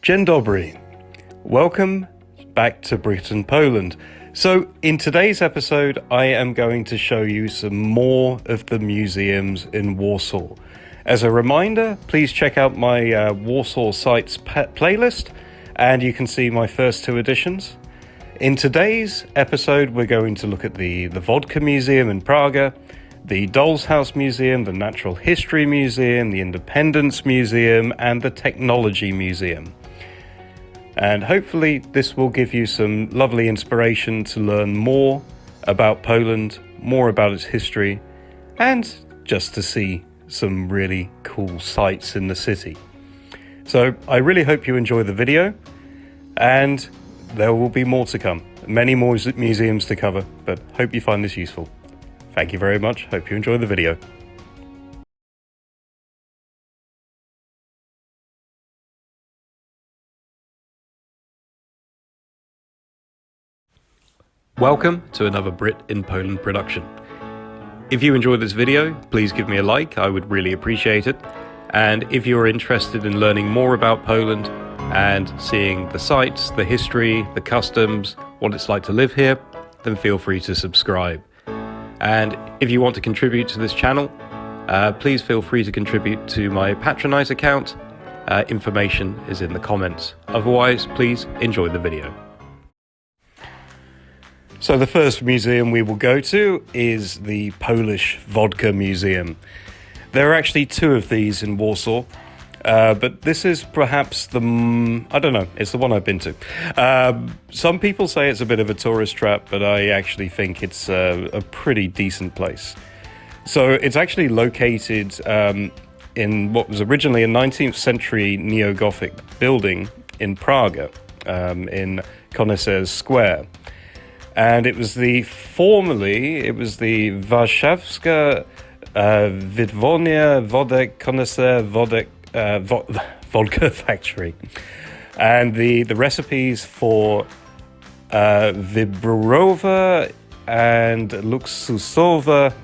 Dzień dobry. Welcome back to Brit and Poland. So in today's episode, I am going to show you some more of the museums in Warsaw. As a reminder, please check out my Warsaw Sites playlist, and you can see my first two editions. In today's episode, we're going to look at the Vodka Museum in Prague, the Dollshouse Museum, the Natural History Museum, the Independence Museum, and the Technology Museum. And hopefully this will give you some lovely inspiration to learn more about Poland, more about its history, and just to see some really cool sights in the city. So I really hope you enjoy the video, and there will be more to come. Many more museums to cover, but hope you find this useful. Thank you very much. Hope you enjoy the video. Welcome to another Brit in Poland production. If you enjoyed this video, please give me a like, I would really appreciate it. And if you're interested in learning more about Poland and seeing the sights, the history, the customs, what it's like to live here, then feel free to subscribe. And if you want to contribute to this channel, please feel free to contribute to my Patronite account. Information is in the comments. Otherwise, please enjoy the video. So the first museum we will go to is the Polish Vodka Museum. There are actually two of these in Warsaw, but this is perhaps I don't know, it's the one I've been to. Some people say it's a bit of a tourist trap, but I actually think it's a pretty decent place. So it's actually located in what was originally a 19th century neo-Gothic building in Prague, in Konieczny Square. And it was formerly Warszawska Wytwórnia Wodek Konieczny Vodka Factory. And the recipes for Wyborowa and Luksusowa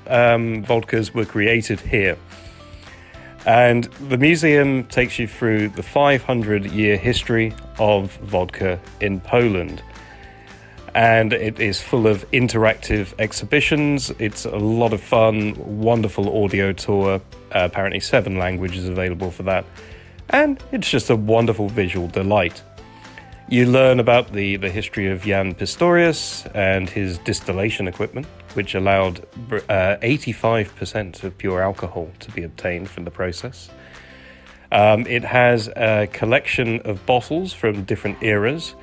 vodkas were created here. And the museum takes you through the 500-year history of vodka in Poland. And it is full of interactive exhibitions. It's a lot of fun, wonderful audio tour, apparently 7 languages available for that. And it's just a wonderful visual delight. You learn about the history of Jan Pistorius and his distillation equipment, which allowed 85% of pure alcohol to be obtained from the process. It has a collection of bottles from different eras,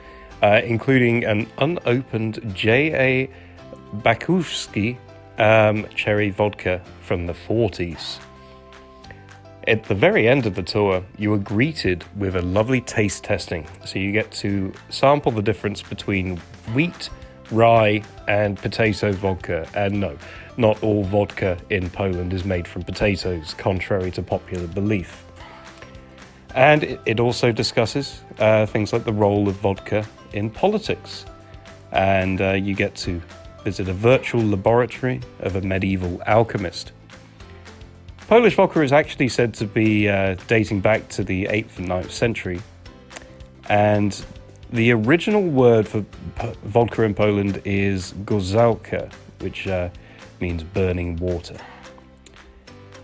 including an unopened J.A. Bakuszewski cherry vodka from the 40s. At the very end of the tour, you are greeted with a lovely taste testing. So you get to sample the difference between wheat, rye, and potato vodka. And no, not all vodka in Poland is made from potatoes, contrary to popular belief. And it also discusses things like the role of vodka in politics. And you get to visit a virtual laboratory of a medieval alchemist. Polish vodka is actually said to be dating back to the 8th and 9th century. And the original word for vodka in Poland is gorzałka, which means burning water.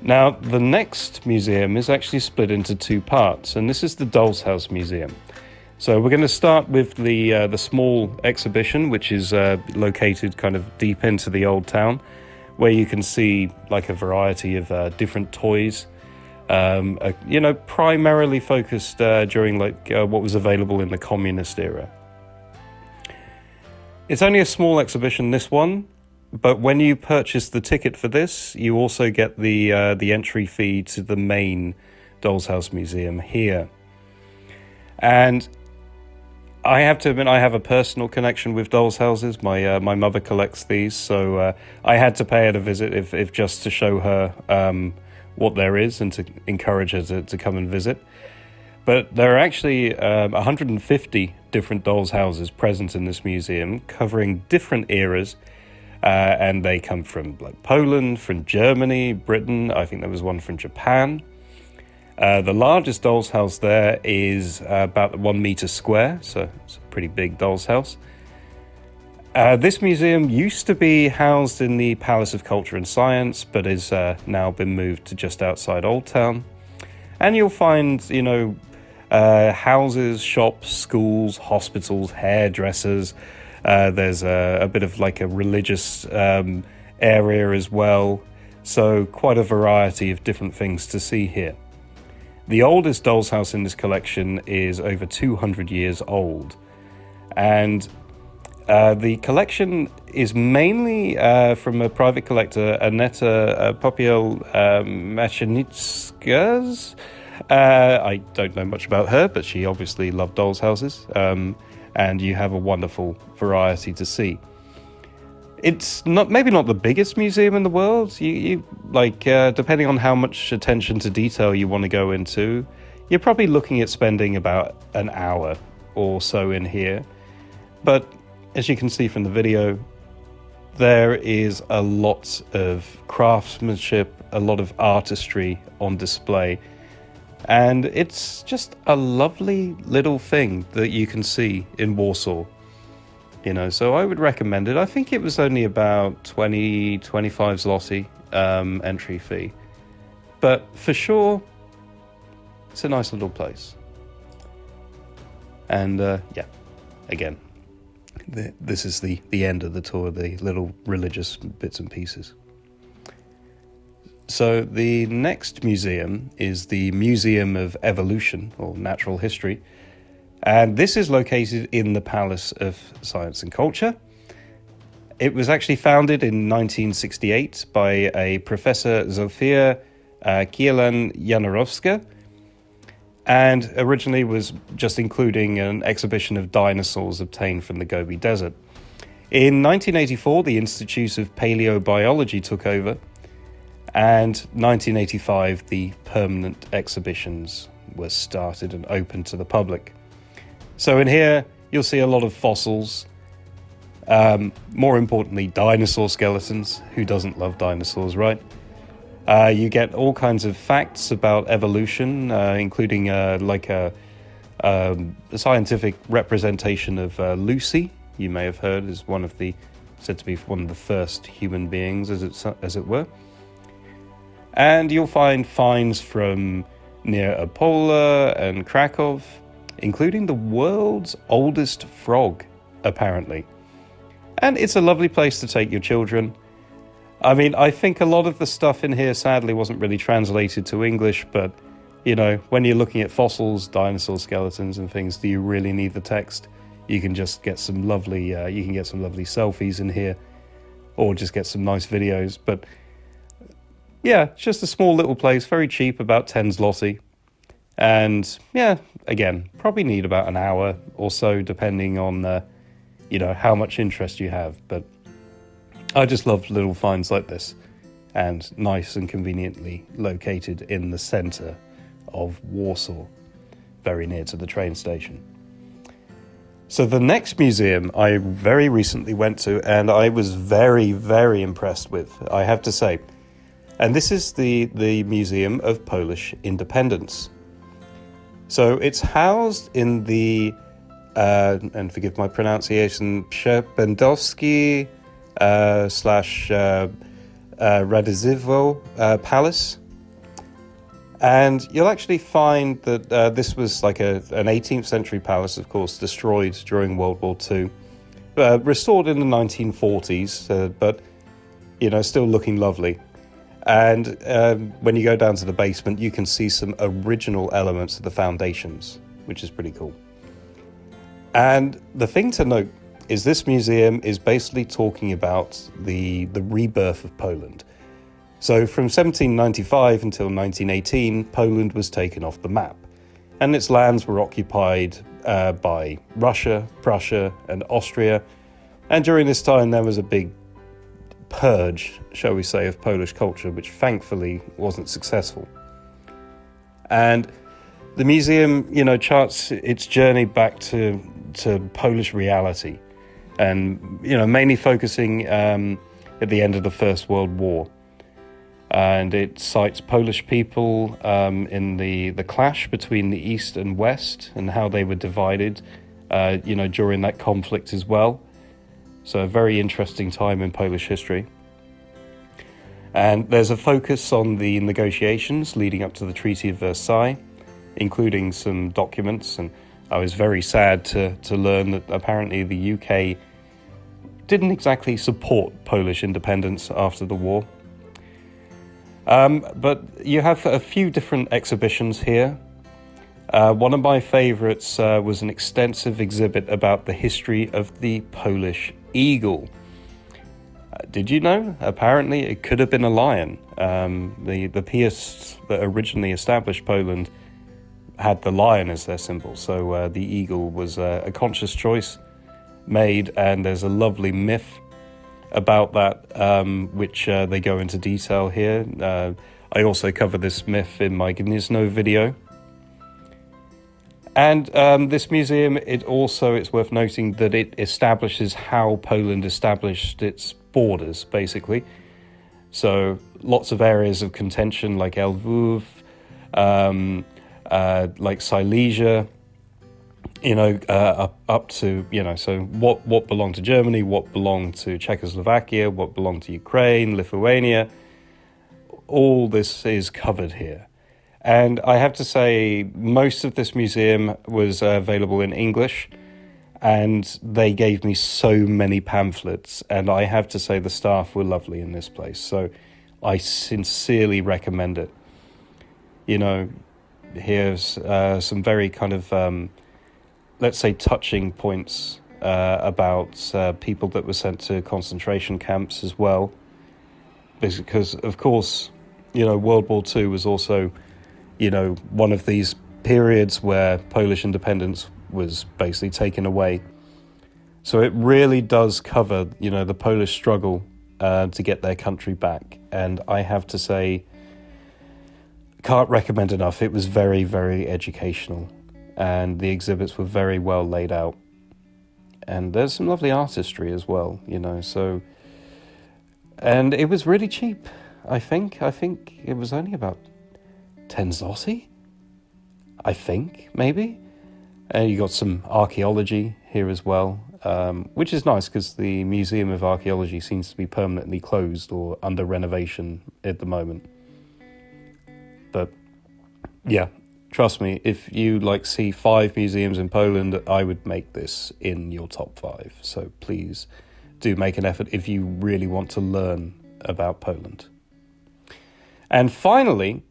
Now, the next museum is actually split into 2 parts, and this is the Dollshouse Museum. So we're going to start with the small exhibition, which is located kind of deep into the old town, where you can see like a variety of different toys, primarily focused during what was available in the communist era. It's only a small exhibition, this one. But when you purchase the ticket for this, you also get the entry fee to the main Dollshouse Museum here. And I have to admit, I have a personal connection with Dollshouses. My mother collects these, so I had to pay her a visit, if just to show her what there is and to encourage her to come and visit. But there are actually 150 different Dollshouses present in this museum, covering different eras. And they come from Poland, from Germany, Britain. I think there was one from Japan. The largest doll's house there is about 1 meter square, so it's a pretty big doll's house. This museum used to be housed in the Palace of Culture and Science, but has now been moved to just outside Old Town. And you'll find, houses, shops, schools, hospitals, hairdressers. There's a bit of like a religious area as well. So quite a variety of different things to see here. The oldest doll's house in this collection is over 200 years old. And the collection is mainly from a private collector, Aneta Popiel-Machenitskas. I don't know much about her, but she obviously loved doll's houses. And you have a wonderful variety to see. It's maybe not the biggest museum in the world. You depending on how much attention to detail you want to go into, you're probably looking at spending about an hour or so in here. But as you can see from the video, there is a lot of craftsmanship, a lot of artistry on display. And it's just a lovely little thing that you can see in Warsaw. So I would recommend it. I think it was only about 25 zloty entry fee. But for sure, it's a nice little place. And again, this is the end of the tour, the little religious bits and pieces. So the next museum is the Museum of Evolution, or Natural History. And this is located in the Palace of Science and Culture. It was actually founded in 1968 by a Professor Zofia Kielan-Janarowska, and originally was just including an exhibition of dinosaurs obtained from the Gobi Desert. In 1984, the Institute of Paleobiology took over, and 1985, the permanent exhibitions were started and opened to the public. So in here, you'll see a lot of fossils, more importantly, dinosaur skeletons. Who doesn't love dinosaurs, right? You get all kinds of facts about evolution, including a scientific representation of Lucy. You may have heard is said to be one of the first human beings, as it were. And you'll find finds from near Opola and Krakow, including the world's oldest frog, apparently. And it's a lovely place to take your children. I mean, I think a lot of the stuff in here sadly wasn't really translated to English, but when you're looking at fossils, dinosaur skeletons and things, do you really need the text? You can just get some lovely selfies in here, or just get some nice videos. But yeah, it's just a small little place, very cheap, about 10 zloty. And yeah, again, probably need about an hour or so, depending on, how much interest you have. But I just love little finds like this, and nice and conveniently located in the center of Warsaw, very near to the train station. So the next museum I very recently went to, and I was very, very impressed with, I have to say. And this is the Museum of Polish Independence. So it's housed in the, and forgive my pronunciation, Przepędowski Radziwiłł Palace. And you'll actually find that this was like an 18th century palace, of course, destroyed during World War II, restored in the 1940s, but, still looking lovely. And when you go down to the basement, you can see some original elements of the foundations, which is pretty cool. And the thing to note is this museum is basically talking about the rebirth of Poland. So from 1795 until 1918, Poland was taken off the map, and its lands were occupied by Russia, Prussia, and Austria. And during this time, there was a big purge, shall we say, of Polish culture, which thankfully wasn't successful. And the museum, charts its journey back to Polish reality, and mainly focusing at the end of the First World War. and it cites Polish people in the clash between the East and West and how they were divided, during that conflict as well. So a very interesting time in Polish history. And there's a focus on the negotiations leading up to the Treaty of Versailles, including some documents. And I was very sad to learn that apparently the UK didn't exactly support Polish independence after the war. But you have a few different exhibitions here. One of my favorites was an extensive exhibit about the history of the Polish eagle. Did you know? Apparently it could have been a lion. The Piasts that originally established Poland had the lion as their symbol, so the eagle was a conscious choice made, and there's a lovely myth about that, which they go into detail here. I also cover this myth in my Gniezno video. And this museum, it's worth noting that it establishes how Poland established its borders, basically. So lots of areas of contention like Lwów, like Silesia, up to, so what belonged to Germany, what belonged to Czechoslovakia, what belonged to Ukraine, Lithuania. All this is covered here. And I have to say, most of this museum was available in English, and they gave me so many pamphlets, and I have to say the staff were lovely in this place. So I sincerely recommend it. Here's some very kind of, let's say, touching points about people that were sent to concentration camps as well. Because, of course, World War II was also, one of these periods where Polish independence was basically taken away. So it really does cover, the Polish struggle to get their country back. And I have to say, can't recommend enough. It was very, very educational. And the exhibits were very well laid out. And there's some lovely artistry as well, so... And it was really cheap, I think. I think it was only about 10 zloty, I think, maybe. And you got some archaeology here as well, which is nice because the Museum of Archaeology seems to be permanently closed or under renovation at the moment. But yeah, trust me, if you see 5 museums in Poland, I would make this in your top 5. So please do make an effort if you really want to learn about Poland. And finally,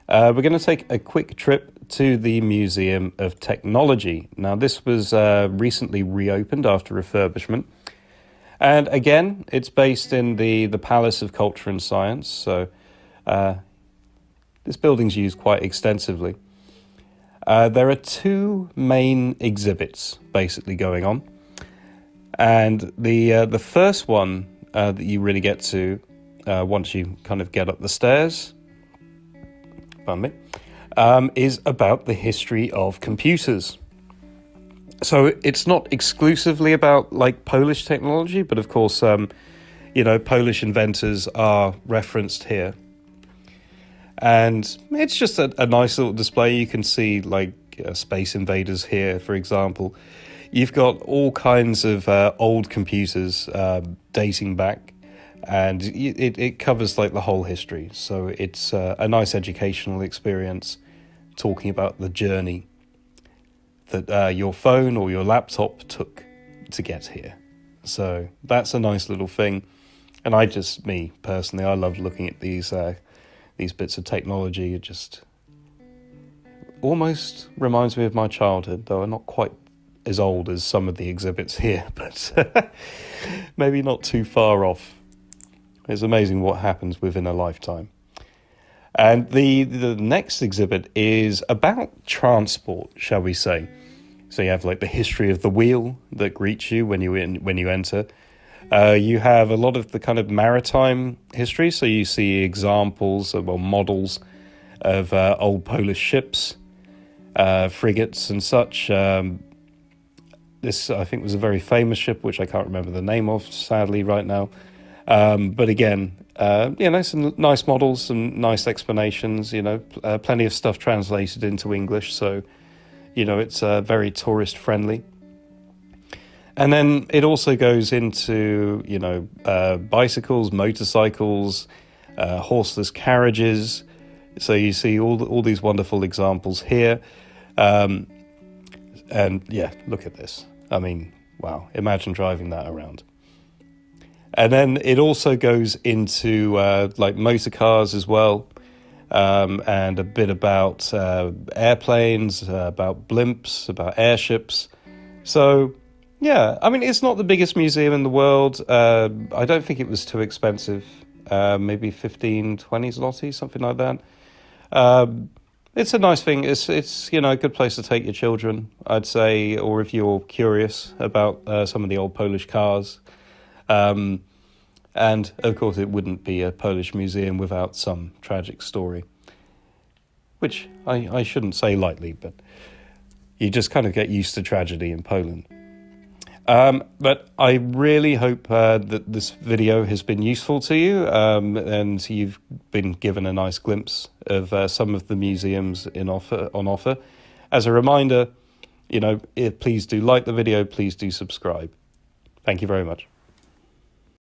we're going to take a quick trip to the Museum of Technology. Now, this was recently reopened after refurbishment. And again, it's based in the Palace of Culture and Science. So this building's used quite extensively. There are 2 main exhibits basically going on. And the first one that you really get to once you kind of get up the stairs, is about the history of computers. So it's not exclusively about Polish technology, but of course, Polish inventors are referenced here. And it's just a nice little display. You can see Space Invaders here, for example. You've got all kinds of old computers dating back, and it covers the whole history. So it's a nice educational experience talking about the journey that your phone or your laptop took to get here. So that's a nice little thing. And me personally, I love looking at these bits of technology. It just almost reminds me of my childhood, though I'm not quite as old as some of the exhibits here, but maybe not too far off. It's amazing what happens within a lifetime. And the next exhibit is about transport, shall we say. So you have the history of the wheel that greets you when you enter. You have a lot of the kind of maritime history. So you see examples, models of old Polish ships, frigates and such. This, I think, was a very famous ship, which I can't remember the name of, sadly, right now. But again, some nice models, some nice explanations, plenty of stuff translated into English. So, it's very tourist friendly. And then it also goes into, bicycles, motorcycles, horseless carriages. So you see all these wonderful examples here. And yeah, look at this. I mean, wow, imagine driving that around. And then it also goes into like motor cars as well, and a bit about airplanes, about blimps, about airships. So, yeah, I mean, it's not the biggest museum in the world. I don't think it was too expensive, maybe 15, 20 zloty, something like that. It's a nice thing. It's a good place to take your children, I'd say, or if you're curious about some of the old Polish cars. And of course, it wouldn't be a Polish museum without some tragic story, which I shouldn't say lightly, but you just kind of get used to tragedy in Poland. But I really hope that this video has been useful to you, and you've been given a nice glimpse of some of the museums on offer. As a reminder, please do like the video, please do subscribe. Thank you very much.